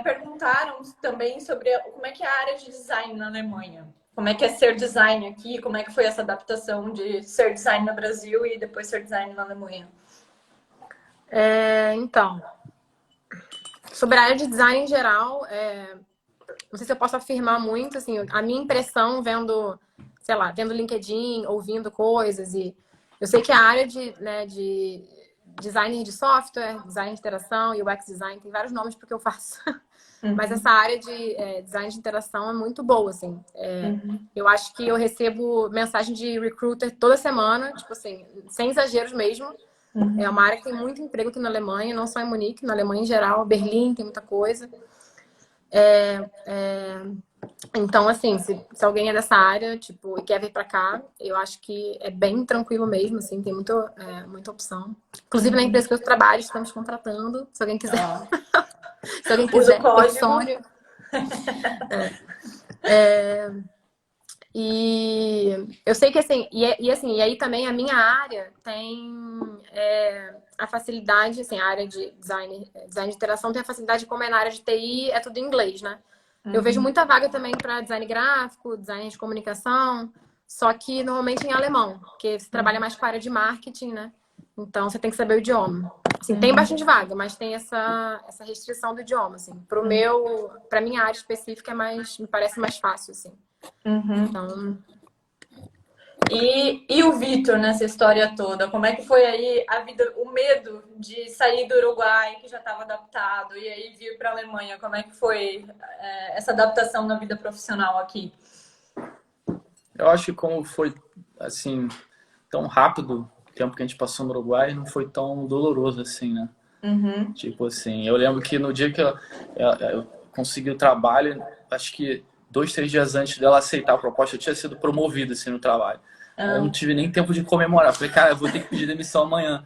perguntaram também sobre como é que é a área de design na Alemanha. Como é que é ser design aqui? Como é que foi essa adaptação de ser design no Brasil e depois ser design na Alemanha? Então, sobre a área de design em geral, não sei se eu posso afirmar muito, assim, a minha impressão vendo, sei lá, vendo LinkedIn, ouvindo coisas, e eu sei que a área de designer de software, design de interação e UX design, tem vários nomes porque eu faço. Mas essa área de design de interação é muito boa, assim. Eu acho que eu recebo mensagem de recruiter toda semana, tipo assim, sem exageros mesmo. É uma área que tem muito emprego aqui na Alemanha, não só em Munique, na Alemanha em geral, Berlim tem muita coisa. Então, assim, se alguém é dessa área, tipo, e quer vir pra cá, eu acho que é bem tranquilo mesmo, assim, tem muita opção. Inclusive, na empresa que eu trabalho, estamos contratando, se alguém quiser. Se alguém Usa o quiser, código. Persônia. E eu sei que assim, e aí também a minha área tem a facilidade, assim, a área de design de interação tem a facilidade, como é na área de TI, é tudo em inglês, né? Eu vejo muita vaga também para design gráfico, design de comunicação, só que normalmente em alemão, porque você trabalha mais com a área de marketing, né? Então você tem que saber o idioma. Assim, tem bastante vaga, mas tem essa restrição do idioma, assim. Para minha área específica me parece mais fácil, assim. Então, E o Vitor nessa história toda? Como é que foi aí a vida, o medo de sair do Uruguai, que já estava adaptado, e aí vir para a Alemanha? Como é que foi essa adaptação na vida profissional aqui? Eu acho que como foi, assim, tão rápido o tempo que a gente passou no Uruguai, não foi tão doloroso assim, né? Tipo assim, eu lembro que no dia que eu consegui o trabalho, acho que 2, 3 dias antes dela aceitar a proposta, eu tinha sido promovido assim no trabalho. Eu não tive nem tempo de comemorar. Falei, cara, eu vou ter que pedir demissão amanhã.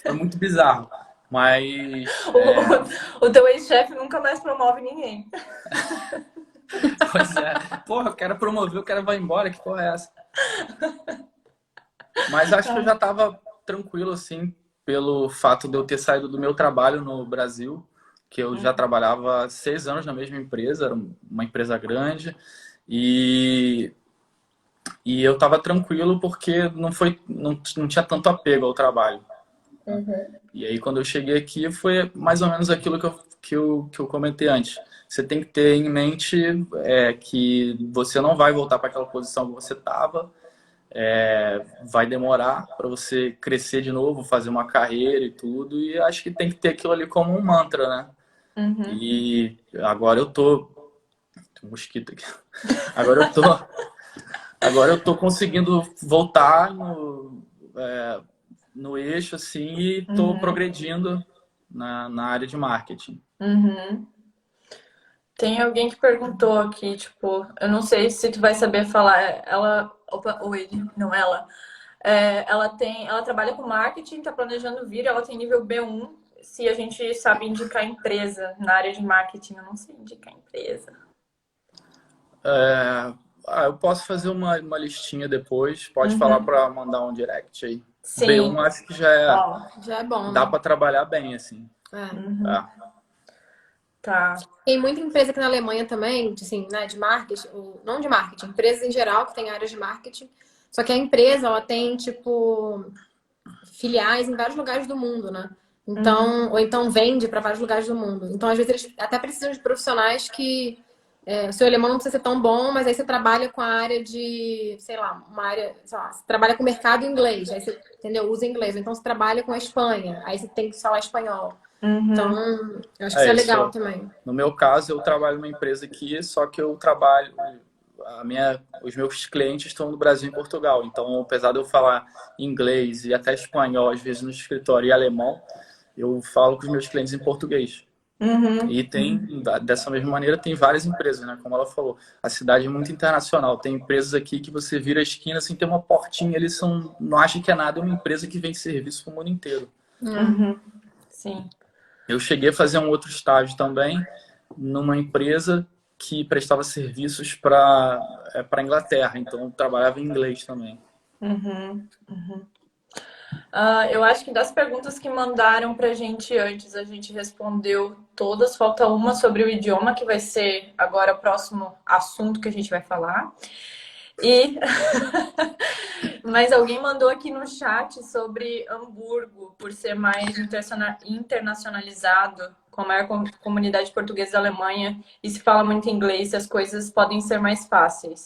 Foi muito bizarro. Mas. O teu ex-chefe nunca mais promove ninguém. Pois é. Porra, o cara promoveu, o cara vai embora, que porra é essa? Mas acho que eu já tava tranquilo, assim, pelo fato de eu ter saído do meu trabalho no Brasil, que eu já trabalhava 6 anos na mesma empresa, era uma empresa grande, e eu tava tranquilo porque não tinha tanto apego ao trabalho. E aí, quando eu cheguei aqui, foi mais ou menos aquilo que eu comentei antes. Você tem que ter em mente que você não vai voltar para aquela posição que você estava. Vai demorar para você crescer de novo, fazer uma carreira e tudo. E acho que tem que ter aquilo ali como um mantra, né? E agora eu tô... Tem um mosquito aqui. Agora eu tô conseguindo voltar no eixo, assim, e tô progredindo na área de marketing. Tem alguém que perguntou aqui, tipo, eu não sei se tu vai saber falar. Opa, ou ele, não ela. Ela trabalha com marketing, tá planejando vir, ela tem nível B1. Se a gente sabe indicar empresa na área de marketing, eu não sei indicar empresa. Eu posso fazer uma listinha depois, pode falar para mandar um direct aí. Sim. B1 acho que já é bom, dá né? para trabalhar bem, assim. Tá. Tem muita empresa aqui na Alemanha também, assim, né, de marketing, não de marketing, empresas em geral que tem áreas de marketing. Só que a empresa, ela tem, tipo, filiais em vários lugares do mundo, né? Então, ou então vende para vários lugares do mundo. Então, às vezes, eles até precisam de profissionais que o seu alemão não precisa ser tão bom, mas aí você trabalha com a área de, sei lá, uma área, sei lá, você trabalha com o mercado inglês, aí você, entendeu? Usa inglês. Então, você trabalha com a Espanha, aí você tem que falar espanhol. Então, eu acho que isso é legal também. No meu caso, eu trabalho numa empresa aqui, só que eu trabalho... os meus clientes estão no Brasil e em Portugal. Então, apesar de eu falar inglês e até espanhol, às vezes no escritório, e alemão, eu falo com os meus clientes em português. E dessa mesma maneira, tem várias empresas, né? Como ela falou, a cidade é muito internacional. Tem empresas aqui que você vira a esquina, assim, tem uma portinha, eles não acham que é nada, é uma empresa que vende serviço para o mundo inteiro. Sim. Eu cheguei a fazer um outro estágio também, numa empresa que prestava serviços para a Inglaterra, então eu trabalhava em inglês também. Eu acho que das perguntas que mandaram pra gente antes, a gente respondeu todas. Falta uma sobre o idioma, que vai ser agora o próximo assunto que a gente vai falar. E mas alguém mandou aqui no chat sobre Hamburgo, por ser mais internacionalizado, com a maior comunidade portuguesa da Alemanha, e se fala muito inglês, as coisas podem ser mais fáceis.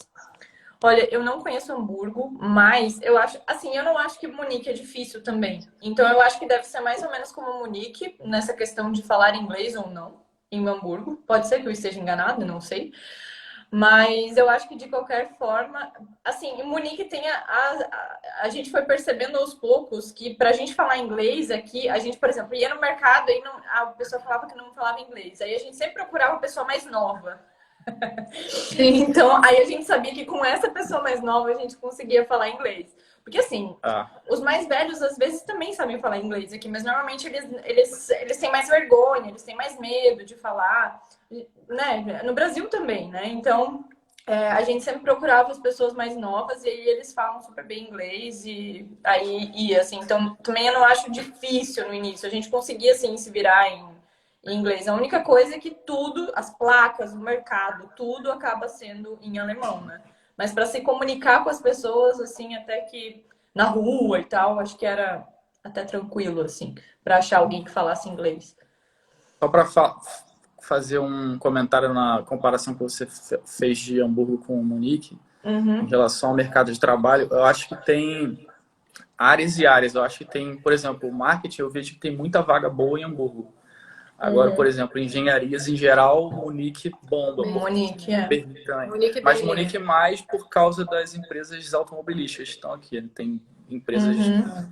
Olha, eu não conheço Hamburgo, mas eu acho, assim, eu não acho que Munique é difícil também. Então eu acho que deve ser mais ou menos como Munique, nessa questão de falar inglês ou não, em Hamburgo. Pode ser que eu esteja enganada, não sei. Mas eu acho que de qualquer forma, assim, em Munique tem a gente foi percebendo aos poucos que pra gente falar inglês aqui, a gente, por exemplo, ia no mercado e a pessoa falava que não falava inglês. Aí a gente sempre procurava a pessoa mais nova. Então, aí a gente sabia que com essa pessoa mais nova a gente conseguia falar inglês. Porque, assim, os mais velhos às vezes também sabem falar inglês aqui, mas normalmente eles têm mais vergonha, eles têm mais medo de falar, né? No Brasil também, né? Então, a gente sempre procurava as pessoas mais novas e aí eles falam super bem inglês e aí ia, assim. Então, também eu não acho difícil no início. A gente conseguia, assim, se virar em inglês. A única coisa é que tudo, as placas, o mercado, tudo acaba sendo em alemão, né? Mas para se comunicar com as pessoas, assim, até que na rua e tal, acho que era até tranquilo, assim, para achar alguém que falasse inglês. Só para fazer um comentário na comparação que você fez de Hamburgo com Munique, em relação ao mercado de trabalho, eu acho que tem áreas e áreas. Eu acho que tem, por exemplo, o marketing, eu vejo que tem muita vaga boa em Hamburgo. Agora, por exemplo, engenharias em geral, Munique bomba. Munique, Berlim também. Munique, Mas Berlim. Munique mais por causa das empresas automobilísticas que estão aqui. Tem empresas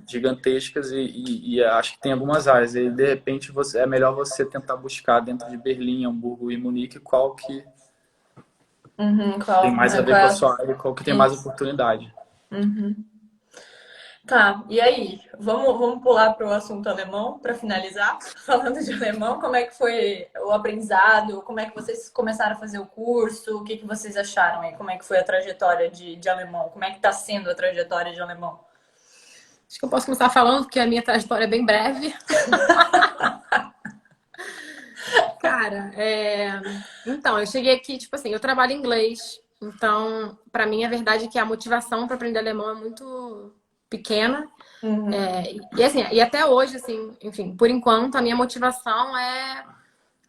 gigantescas e acho que tem algumas áreas. E de repente é melhor você tentar buscar dentro de Berlim, Hamburgo e Munique qual que tem mais a ver com a sua área, qual que tem mais oportunidade. Tá, e aí? Vamos pular para o assunto alemão para finalizar? Falando de alemão, como é que foi o aprendizado? Como é que vocês começaram a fazer o curso? O que vocês acharam aí? Como é que foi a trajetória de alemão? Como é que está sendo a trajetória de alemão? Acho que eu posso começar falando, porque a minha trajetória é bem breve. Cara, então, eu cheguei aqui, tipo assim, eu trabalho em inglês. Então, pra mim, a verdade é que a motivação para aprender alemão é muito pequena. E assim, e até hoje, assim, enfim, por enquanto, a minha motivação é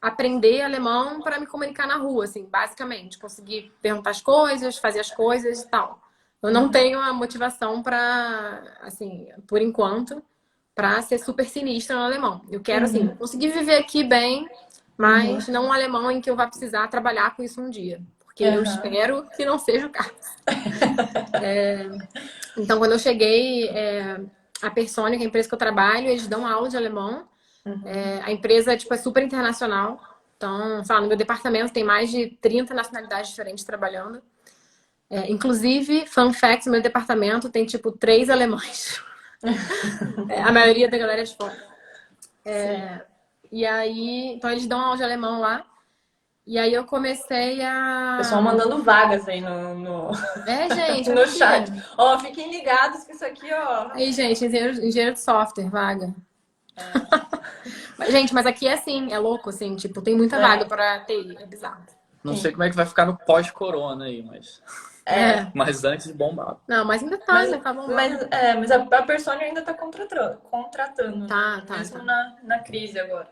aprender alemão para me comunicar na rua, assim, basicamente. Conseguir perguntar as coisas, fazer as coisas e tal. Eu não tenho a motivação para, assim, por enquanto, para ser super sinistra no alemão. Eu quero, assim, conseguir viver aqui bem, mas não um alemão em que eu vá precisar trabalhar com isso um dia. Porque eu espero que não seja o caso. Então, quando eu cheguei, a Persona, que é a empresa que eu trabalho, eles dão aula de alemão. A empresa, tipo, é super internacional. Então, sei lá, no meu departamento tem mais de 30 nacionalidades diferentes trabalhando. Inclusive, fun fact, no meu departamento tem, tipo, 3 alemães. A maioria da galera é de fora. E aí, então eles dão aula de alemão lá. E aí eu comecei a... Pessoal mandando vagas aí no gente, no chat. Ó, fiquem ligados que isso aqui, ó... Aí, gente, engenheiro de software, vaga. Gente, mas aqui é assim, é louco, assim, tipo, tem muita vaga para TI, é bizarro. Não sei como é que vai ficar no pós-corona aí, mas... Mas antes de bombar. Não, mas ainda tá bombando. Mas a Persona ainda tá contratando. Tá. Mesmo na crise agora.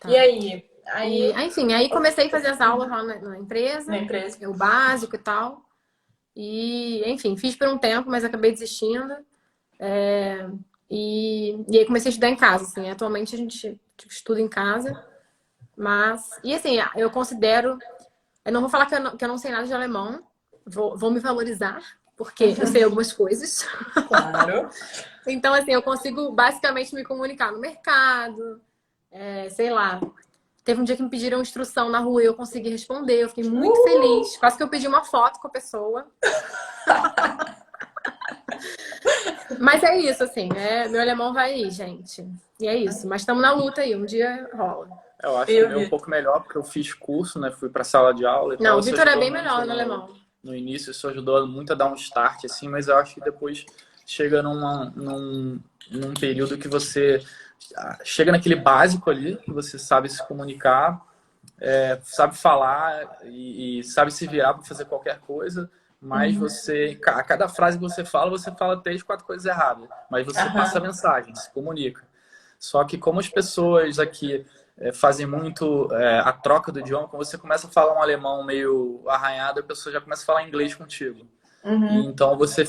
Tá. E aí? Enfim, aí comecei a fazer as aulas lá na empresa. O básico e tal. E, enfim, fiz por um tempo, mas acabei desistindo. E aí comecei a estudar em casa, assim. Atualmente a gente estuda em casa. Mas... E assim, eu considero... Eu não vou falar que eu não sei nada de alemão. Vou me valorizar, porque eu sei algumas coisas. Claro. Então, assim, eu consigo basicamente me comunicar no mercado. Sei lá. Teve um dia que me pediram instrução na rua e eu consegui responder. Eu fiquei muito feliz. Quase que eu pedi uma foto com a pessoa. Mas é isso, assim. Meu alemão vai aí, gente. E é isso. Mas estamos na luta aí. Um dia rola. Eu acho que é um pouco melhor, porque eu fiz curso, né? Fui pra sala de aula e tal. Não, o Vitor é bem melhor no alemão. No início, isso ajudou muito a dar um start, assim. Mas eu acho que depois chega num período que você chega naquele básico ali, que você sabe se comunicar, sabe falar e sabe se virar para fazer qualquer coisa, mas a cada frase que você fala 3, 4 coisas erradas, mas você passa a mensagem, se comunica. Só que como as pessoas aqui fazem muito a troca do idioma, quando você começa a falar um alemão meio arranhado, a pessoa já começa a falar inglês contigo. E então você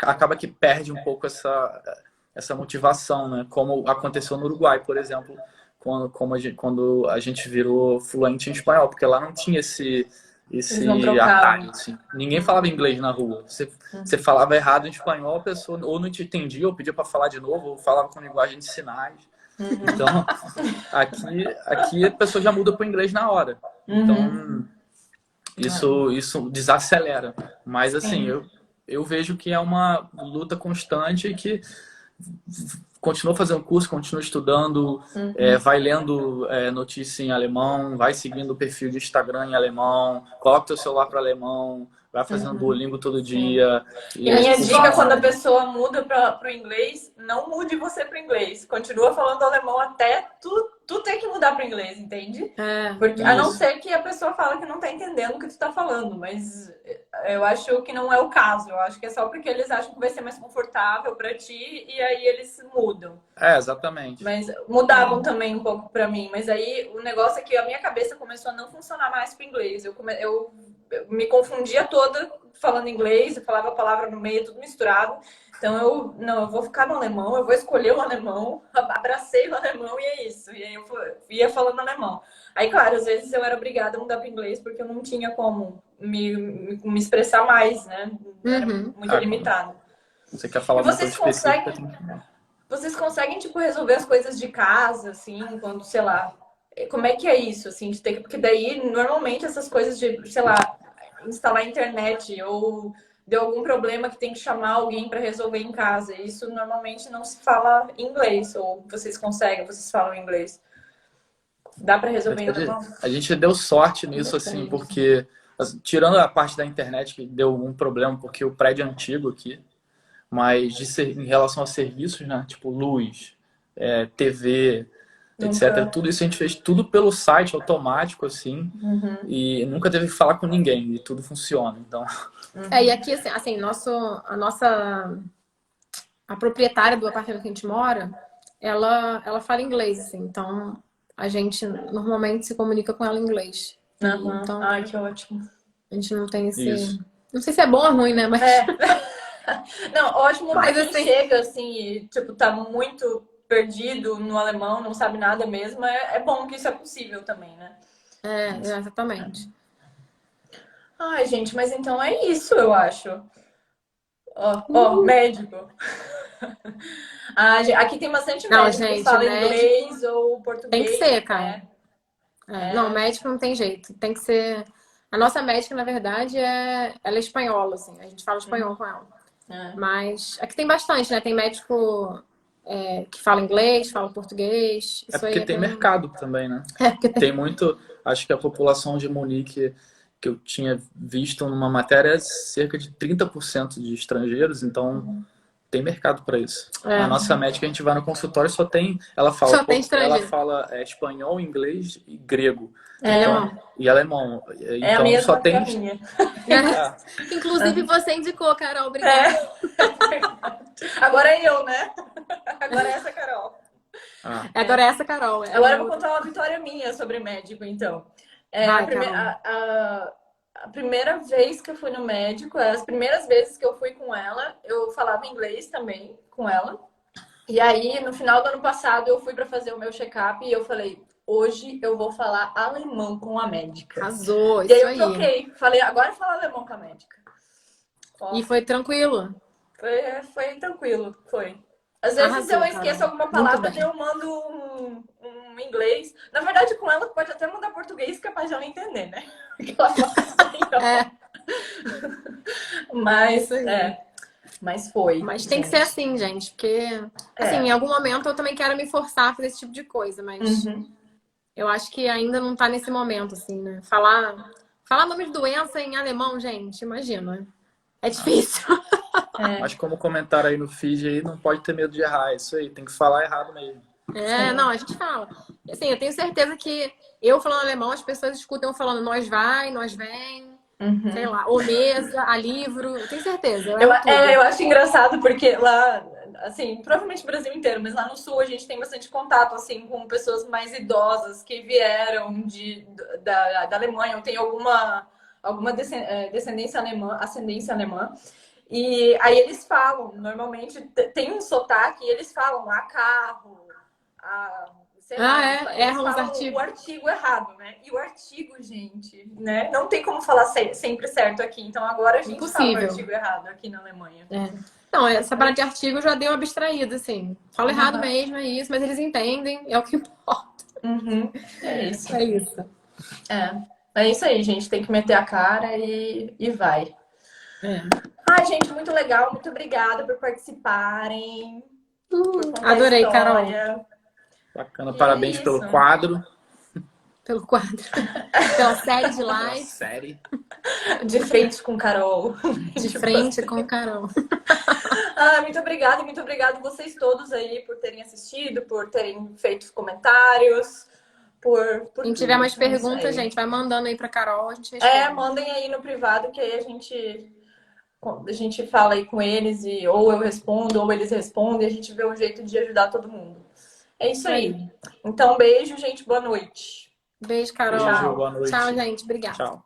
acaba que perde um pouco essa motivação, né? Como aconteceu no Uruguai, por exemplo, quando a gente virou fluente em espanhol, porque lá não tinha esse atalho, assim. Ninguém falava inglês na rua. Você falava errado em espanhol, a pessoa ou não te entendia, ou pedia para falar de novo, ou falava com linguagem de sinais. Então, aqui a pessoa já muda para o inglês na hora. Então, isso desacelera. Mas, assim, eu vejo que é uma luta constante e que continua fazendo curso, continua estudando, vai lendo notícia em alemão, vai seguindo o perfil de Instagram em alemão, coloca teu celular para alemão, vai fazendo Duolingo todo dia. E a minha dica, quando a pessoa muda para o inglês, não mude você para o inglês. Continua falando alemão até tu ter que mudar para o inglês, entende? Porque, a não ser que a pessoa fala que não tá entendendo o que tu tá falando, mas eu acho que não é o caso. Eu acho que é só porque eles acham que vai ser mais confortável para ti e aí eles mudam. Exatamente. Mas mudavam também um pouco para mim. Mas aí o negócio é que a minha cabeça começou a não funcionar mais para inglês. Eu me confundia toda falando inglês, eu falava a palavra no meio, tudo misturado. Então eu vou ficar no alemão, eu vou escolher o alemão, abracei o alemão e é isso. E aí eu ia falando alemão. Aí, claro, às vezes eu era obrigada a mudar para inglês porque eu não tinha como me expressar mais, né? Era muito limitado. Você quer falar uma coisa específica? Vocês conseguem, tipo, resolver as coisas de casa, assim, quando, sei lá... Como é que é isso, assim, de ter... Porque daí, normalmente, essas coisas de, sei lá, instalar a internet ou deu algum problema que tem que chamar alguém para resolver em casa. Isso, normalmente, não se fala inglês. Ou vocês falam inglês. Dá para resolver em alemão? A gente deu sorte nisso, assim, porque... Tirando a parte da internet, que deu um problema, porque o prédio é antigo aqui, mas em relação a serviços, né? Tipo luz, TV, etc. Tudo isso a gente fez tudo pelo site automático, assim, e nunca teve que falar com ninguém, e tudo funciona, então... E aqui, assim, a proprietária do apartamento que a gente mora, ela fala inglês, assim, então a gente normalmente se comunica com ela em inglês. Então, Ai, que ótimo. A gente não tem esse... Isso. Não sei se é bom ou ruim, né? Mas... Não, ótimo pra Mas, quem assim... chega, assim, e, tipo, tá muito perdido no alemão, não sabe nada mesmo. É bom que isso é possível também, né? Exatamente. Ai, gente, mas então é isso, eu acho. Médico. Aqui tem bastante médico que fala inglês ou português. Tem que ser, cara. Não, médico não tem jeito. Tem que ser... A nossa médica, na verdade, ela é espanhola, assim. A gente fala espanhol com ela. Mas aqui tem bastante, né? Tem médico que fala inglês, fala português. Isso porque aí tem mercado também, né? Porque tem muito... Acho que a população de Munique, que eu tinha visto numa matéria, é cerca de 30% de estrangeiros, então... Tem mercado para isso. A nossa médica, a gente vai no consultório, ela fala espanhol, inglês e grego. E alemão. Então, a mesma só tem... que a minha. Inclusive, você indicou, Carol. Obrigada. Agora é eu, né? Agora é essa Carol. Agora é essa Carol. Agora eu vou contar uma vitória minha sobre médico, então. A primeira vez que eu fui no médico, as primeiras vezes que eu fui com ela, eu falava inglês também com ela. E aí, no final do ano passado, eu fui para fazer o meu check-up e eu falei, hoje eu vou falar alemão com a médica. Arrasou, isso aí. E aí eu troquei. Falei, agora fala alemão com a médica. E foi tranquilo? Foi tranquilo, foi. Às vezes eu esqueço alguma palavra e eu mando um inglês. Na verdade, com ela pode até mandar português, capaz de ela entender, né? Porque ela fala Mas foi. Mas tem que ser assim, gente. Porque, assim, em algum momento eu também quero me forçar a fazer esse tipo de coisa. Mas eu acho que ainda não tá nesse momento, assim, né? Falar nome de doença em alemão, gente, imagina. É difícil. Mas como comentaram aí no feed aí, não pode ter medo de errar. É isso aí, tem que falar errado mesmo. Não, a gente fala. Assim, eu tenho certeza que eu falando alemão, as pessoas escutam eu falando nós vai, nós vem, sei lá, ou mesa, a livro. Eu tenho certeza. Eu acho engraçado porque lá, assim, provavelmente o Brasil inteiro, mas lá no sul a gente tem bastante contato, assim, com pessoas mais idosas que vieram da Alemanha ou tem alguma descendência alemã, ascendência alemã. E aí eles falam, normalmente tem um sotaque e eles falam a carro, sei lá, erram os falam artigos. o artigo errado, né? E o artigo, gente, né? Não tem como falar sempre certo aqui. Então agora a gente fala o artigo errado aqui na Alemanha. Não, essa parada de artigo eu já dei uma abstraída, assim. Falo errado mesmo, é isso, mas eles entendem, é o que importa. É isso. É isso. É isso aí, gente. Tem que meter a cara e vai. Ai, gente, muito legal. Muito obrigada por participarem. Adorei, Carol. Bacana, parabéns pelo quadro. Pelo quadro. Pela série de live. Série. De frente com Carol. De frente com Carol. Muito obrigada vocês todos aí por terem assistido, por terem feito comentários. Quem tiver mais perguntas, gente, vai mandando aí pra Carol, a gente responde. Mandem aí no privado que aí a gente fala aí com eles e ou eu respondo ou eles respondem, a gente vê um jeito de ajudar todo mundo. É isso aí. Então, beijo, gente. Boa noite. Beijo, Carol. Beijo, boa noite. Tchau, gente. Obrigada. Tchau.